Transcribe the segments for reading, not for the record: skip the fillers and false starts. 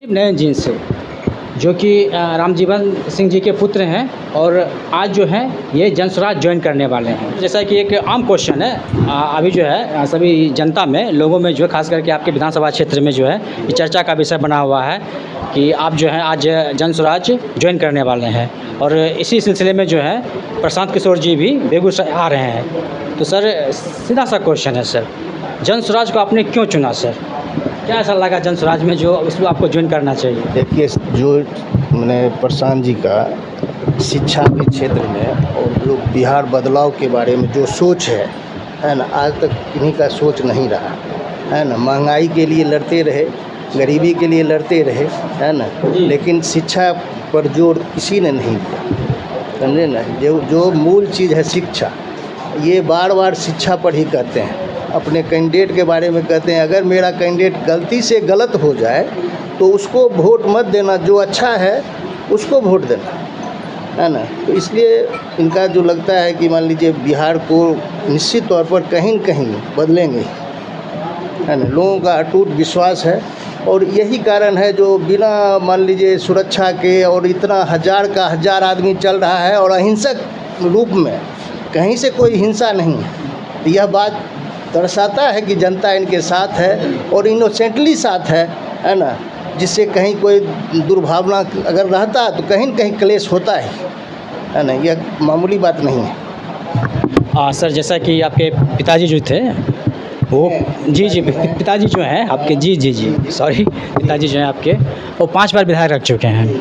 नयन gene से जो कि रामजीवन सिंह जी के पुत्र हैं और आज जो है ये जनसुराज ज्वाइन करने वाले हैं। जैसा कि एक आम क्वेश्चन है अभी जो है सभी जनता में लोगों में जो है खास करके आपके विधानसभा क्षेत्र में जो है ये चर्चा का विषय बना हुआ है कि आप जो है आज जनसुराज ज्वाइन करने वाले हैं और इसी सिलसिले में जो है प्रशांत किशोर जी भी बेगूसराय आ रहे हैं। तो सर सीधा सा क्वेश्चन है सर, जनसुराज को आपने क्यों चुना सर? क्या ऐसा लगा जनसुराज में जो उसको आपको ज्वाइन करना चाहिए? देखिए, जो मैंने प्रशांत जी का शिक्षा के क्षेत्र में और जो बिहार बदलाव के बारे में जो सोच है ना, आज तक इन्हीं का सोच नहीं रहा है ना। महंगाई के लिए लड़ते रहे, गरीबी के लिए लड़ते रहे, है ना, लेकिन शिक्षा पर जोर किसी ने नहीं दिया, समझे ना। जो मूल चीज़ है शिक्षा, ये बार बार शिक्षा पर ही कहते हैं, अपने कैंडिडेट के बारे में कहते हैं अगर मेरा कैंडिडेट गलती से गलत हो जाए तो उसको वोट मत देना, जो अच्छा है उसको वोट देना, है ना। तो इसलिए इनका जो लगता है कि मान लीजिए बिहार को निश्चित तौर पर कहीं न कहीं बदलेंगे, है ना, लोगों का अटूट विश्वास है। और यही कारण है जो बिना मान लीजिए सुरक्षा के और इतना हज़ार का हज़ार आदमी चल रहा है और अहिंसक रूप में, कहीं से कोई हिंसा नहीं है। यह बात दर्शाता है कि जनता इनके साथ है और इनोसेंटली साथ है ना, जिससे कहीं कोई दुर्भावना अगर रहता है तो कहीं न कहीं क्लेश होता है ना, यह मामूली बात नहीं है। सर जैसा कि आपके पिताजी जो थे वो जी पिताजी जो हैं आपके जी सॉरी पिताजी जो हैं आपके वो 5 बार विधायक रह चुके हैं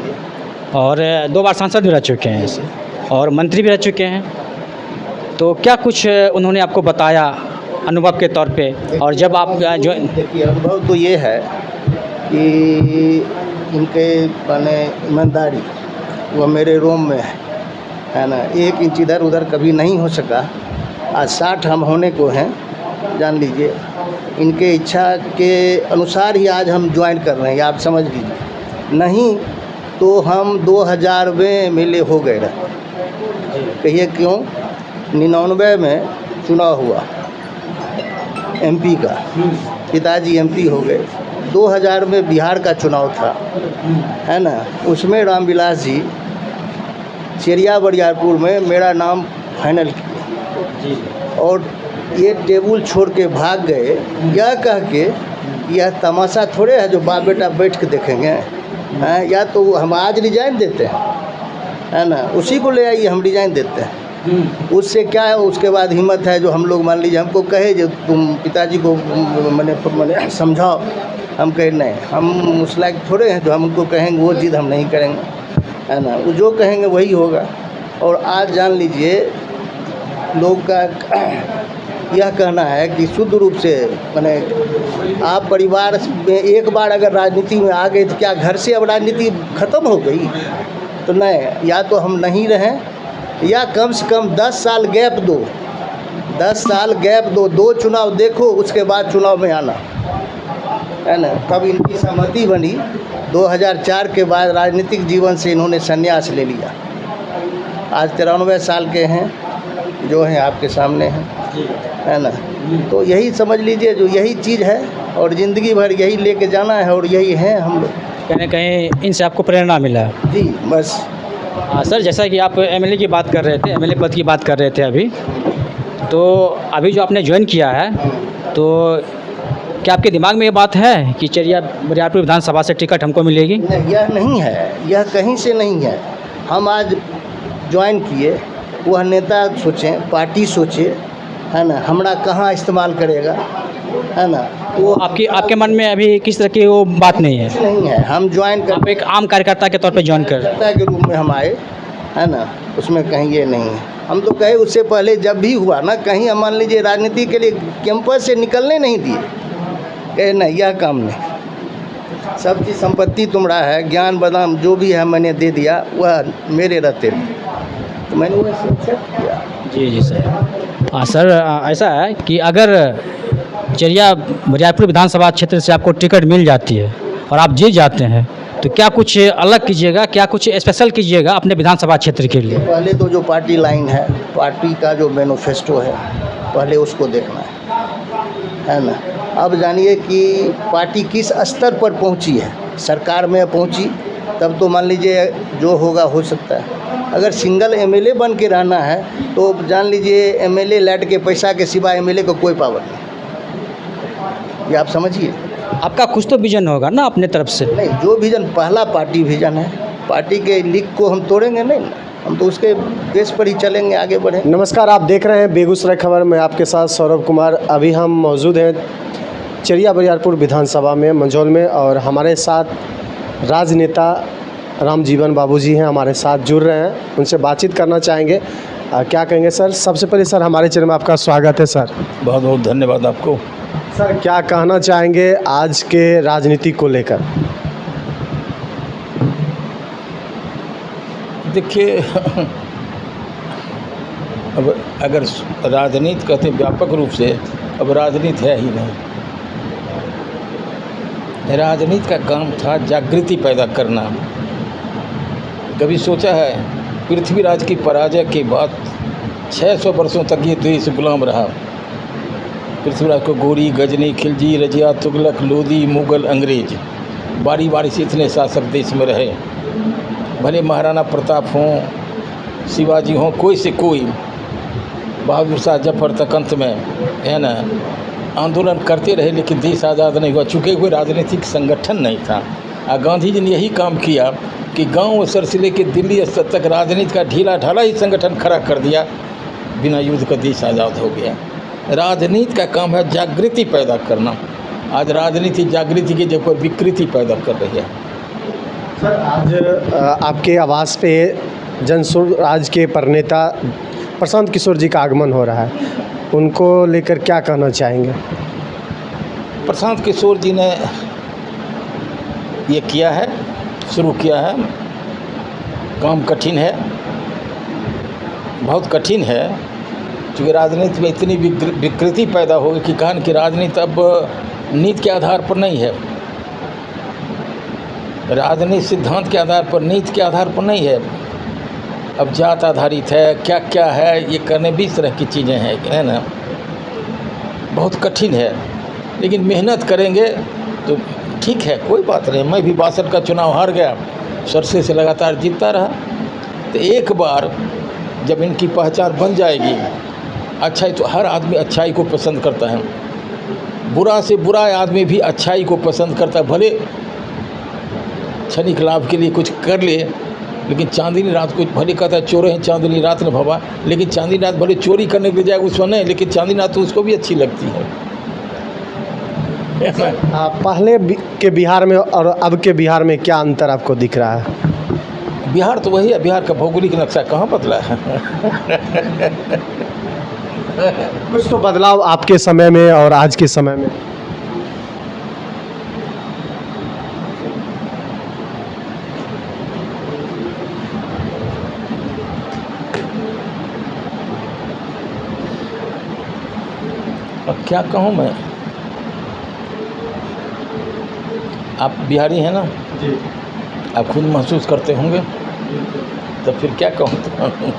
और 2 बार सांसद भी रह चुके हैं और मंत्री भी रह चुके हैं। तो क्या कुछ उन्होंने आपको बताया अनुभव के तौर पे? और जब आप जो देखिए, अनुभव तो ये है कि इनके माने ईमानदारी वो मेरे रोम में है ना। 1 इंच इधर उधर कभी नहीं हो सका। आज 60 हम होने को हैं, जान लीजिए। इनके इच्छा के अनुसार ही आज हम ज्वाइन कर रहे हैं, आप समझ लीजिए। नहीं तो हम 2000 में मिले हो गए रहे। कहिए क्यों? 99 में चुनाव हुआ एमपी का, पिताजी एमपी हो गए। 2000 में बिहार का चुनाव था, है ना, उसमें रामविलास जी चेरिया बरियारपुर में मेरा नाम फाइनल किए और ये टेबल छोड़ के भाग गए, यह कह के यह तमाशा थोड़े है जो बाप बेटा बैठ के देखेंगे हैं। या तो हम आज रिजाइन देते हैं, है ना, उसी को ले आइए हम रिजाइन देते हैं। उससे क्या है, उसके बाद हिम्मत है जो हम लोग मान लीजिए हमको कहे जो तुम पिताजी को मैंने समझाओ, हम कहे नहीं, हम उस लायक थोड़े हैं जो हम उनको कहेंगे वो जिद हम नहीं करेंगे, है ना। वो जो कहेंगे वही होगा। और आज जान लीजिए लोग का यह कहना है कि शुद्ध रूप से मैंने आप परिवार में एक बार अगर राजनीति में आ गए तो क्या घर से अब राजनीति ख़त्म हो गई? तो नहीं, या तो हम नहीं रहें या कम से कम 10 साल गैप दो, 10 साल गैप दो, 2 चुनाव देखो, उसके बाद चुनाव में आना, है ना। तब इनकी सहमति बनी। 2004 के बाद राजनीतिक जीवन से इन्होंने संन्यास ले लिया। आज 93 साल के हैं, जो हैं आपके सामने हैं, है ना। तो यही समझ लीजिए जो यही चीज़ है और ज़िंदगी भर यही लेके जाना है और यही है हम लोग। कहीं न कहीं इनसे आपको प्रेरणा मिला? जी बस। सर जैसा कि आप एमएलए की बात कर रहे थे, एमएलए पद की बात कर रहे थे अभी, तो अभी जो आपने ज्वाइन किया है तो क्या आपके दिमाग में ये बात है कि चेरिया बरियारपुर विधानसभा से टिकट हमको मिलेगी? नहीं, यह नहीं है, यह कहीं से नहीं है। हम आज ज्वाइन किए, वह नेता सोचें, पार्टी सोचे, है ना, हमारा कहाँ इस्तेमाल करेगा, है ना। वो आपके मन में अभी किस तरह की वो बात नहीं है? नहीं है। हम ज्वाइन कर, आप एक आम कार्यकर्ता के तौर पे ज्वाइन कर कार्यकर्ता के रूप में हम आए, है ना, उसमें कहीं ये नहीं है। हम तो कहे उससे पहले जब भी हुआ ना, कहीं हम मान लीजिए राजनीति के लिए कैंपस से निकलने नहीं दिए, कहे नहीं यह काम नहीं, सब चीज़ संपत्ति तुम्हारा है, ज्ञान बादाम जो भी है मैंने दे दिया, वह मेरे रहते, तो मैंने वह एक्सेप्ट किया। जी सर। सर ऐसा है कि अगर चेरिया बरियारपुर विधानसभा क्षेत्र से आपको टिकट मिल जाती है और आप जीत जाते हैं तो क्या कुछ अलग कीजिएगा, क्या कुछ स्पेशल कीजिएगा अपने विधानसभा क्षेत्र के लिए? पहले तो जो पार्टी लाइन है, पार्टी का जो मैनिफेस्टो है, पहले उसको देखना है ना। अब जानिए कि पार्टी किस स्तर पर पहुंची है। सरकार में पहुंची तब तो मान लीजिए जो होगा हो सकता है। अगर सिंगल एमएलए बन के रहना है तो जान लीजिए एमएलए लैट के पैसा के सिवा एमएलए को कोई पावर नहीं, ये आप समझिए। आपका कुछ तो विजन होगा ना अपने तरफ से? नहीं, जो विजन पहला पार्टी विजन है, पार्टी के लीक को हम तोड़ेंगे नहीं ना, हम तो उसके बेस पर ही चलेंगे, आगे बढ़ेंगे। नमस्कार, आप देख रहे हैं बेगूसराय खबर में आपके साथ सौरभ कुमार। अभी हम मौजूद हैं चरिया बरियारपुर विधानसभा में मंझौल में, और हमारे साथ राजनेता रामजीवन बाबूजी हैं, हमारे साथ जुड़ रहे हैं, उनसे बातचीत करना चाहेंगे। क्या कहेंगे सर? सबसे पहले सर हमारे चैनल में आपका स्वागत है सर। बहुत बहुत धन्यवाद आपको। सर क्या कहना चाहेंगे आज के राजनीति को लेकर? देखिए, अब अगर राजनीति कहते व्यापक रूप से, अब राजनीति है ही नहीं। राजनीति का काम था जागृति पैदा करना। कभी सोचा है पृथ्वीराज की पराजय के बाद 600 वर्षों तक ये देश गुलाम रहा। पृथ्वीराज को गोरी, गजनी, खिलजी, रजिया, तुगलक, लोधी, मुगल, अंग्रेज बारी बारी से इतने शासक देश में रहे। भले महाराणा प्रताप हों, शिवाजी हों, कोई से कोई, बहादुर शाह जफर तक अंत में है ना आंदोलन करते रहे, लेकिन देश आज़ाद नहीं हुआ, चूँकि कोई राजनीतिक संगठन नहीं था। गांधी जी ने यही काम किया कि गांव स्तर से लेकर दिल्ली स्तर तक राजनीति का ढीला ढाला ही संगठन खड़ा कर दिया। बिना युद्ध का देश आज़ाद हो गया। राजनीति का काम है जागृति पैदा करना। आज राजनीति जागृति की जगह पर विकृति पैदा कर रही है। सर आज आपके आवास पे जनसुराज के प्रणेता प्रशांत किशोर जी का आगमन हो रहा है, उनको लेकर क्या कहना चाहेंगे? प्रशांत किशोर जी ने ये किया है, शुरू किया है। काम कठिन है, बहुत कठिन है, क्योंकि राजनीति में इतनी विकृति पैदा हो गई कि कहानी की राजनीति अब नीति के आधार पर नहीं है। राजनीति सिद्धांत के आधार पर, नीति के आधार पर नहीं है। अब जात आधारित है, क्या क्या है, ये करने 20 तरह की चीज़ें हैं, है ना। बहुत कठिन है, लेकिन मेहनत करेंगे तो ठीक है, कोई बात नहीं। मैं भी 62 का चुनाव हार गया, सरसे से लगातार जीतता रहा। तो एक बार जब इनकी पहचान बन जाएगी, अच्छाई, तो हर आदमी अच्छाई को पसंद करता है। बुरा से बुरा आदमी भी अच्छाई को पसंद करता है। भले क्षणिक लाभ के लिए कुछ कर ले, लेकिन चांदनी रात को भले कहता है चोर हैं चांदनी रात न भवा, लेकिन चांदनी रात भले चोरी करने के जाए उसमें नहीं, लेकिन चांदनी रात तो उसको भी अच्छी लगती है। पहले के बिहार में और अब के बिहार में क्या अंतर आपको दिख रहा है? बिहार तो वही है, बिहार का भौगोलिक नक्शा कहाँ बदला है। कुछ तो बदलाव आपके समय में और आज के समय में? अब क्या कहूँ मैं, आप बिहारी हैं ना जी, आप खुद महसूस करते होंगे, तो फिर क्या कहूँ।